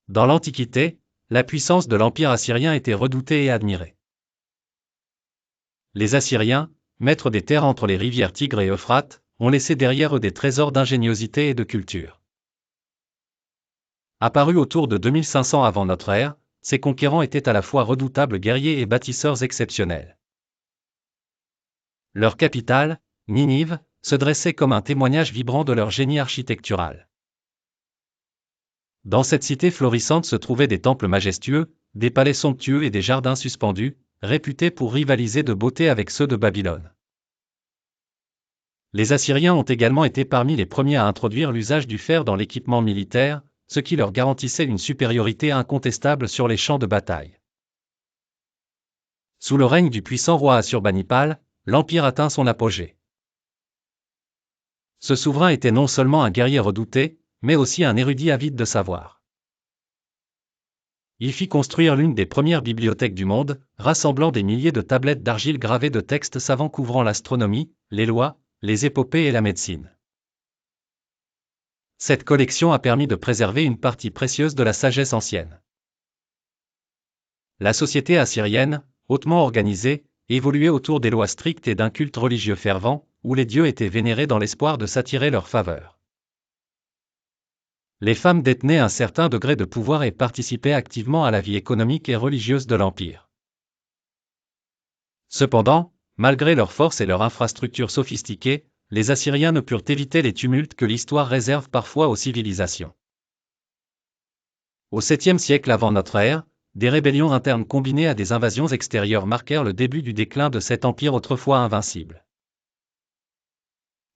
Dans l'Antiquité, la puissance de l'Empire assyrien était redoutée et admirée. Les Assyriens, maîtres des terres entre les rivières Tigre et Euphrate, ont laissé derrière eux des trésors d'ingéniosité et de culture. Apparus autour de 2500 avant notre ère, ces conquérants étaient à la fois redoutables guerriers et bâtisseurs exceptionnels. Leur capitale, Ninive, se dressait comme un témoignage vibrant de leur génie architectural. Dans cette cité florissante se trouvaient des temples majestueux, des palais somptueux et des jardins suspendus, réputés pour rivaliser de beauté avec ceux de Babylone. Les Assyriens ont également été parmi les premiers à introduire l'usage du fer dans l'équipement militaire, ce qui leur garantissait une supériorité incontestable sur les champs de bataille. Sous le règne du puissant roi Assurbanipal, l'empire atteint son apogée. Ce souverain était non seulement un guerrier redouté, mais aussi un érudit avide de savoir. Il fit construire l'une des premières bibliothèques du monde, rassemblant des milliers de tablettes d'argile gravées de textes savants couvrant l'astronomie, les lois, les épopées et la médecine. Cette collection a permis de préserver une partie précieuse de la sagesse ancienne. La société assyrienne, hautement organisée, évoluait autour des lois strictes et d'un culte religieux fervent, où les dieux étaient vénérés dans l'espoir de s'attirer leur faveur. Les femmes détenaient un certain degré de pouvoir et participaient activement à la vie économique et religieuse de l'Empire. Cependant, malgré leur force et leur infrastructure sophistiquée, les Assyriens ne purent éviter les tumultes que l'histoire réserve parfois aux civilisations. Au 7e siècle avant notre ère, des rébellions internes combinées à des invasions extérieures marquèrent le début du déclin de cet empire autrefois invincible.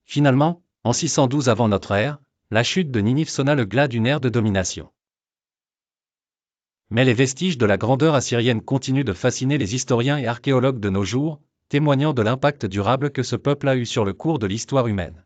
Finalement, en 612 avant notre ère, la chute de Ninive sonna le glas d'une ère de domination. Mais les vestiges de la grandeur assyrienne continuent de fasciner les historiens et archéologues de nos jours, témoignant de l'impact durable que ce peuple a eu sur le cours de l'histoire humaine.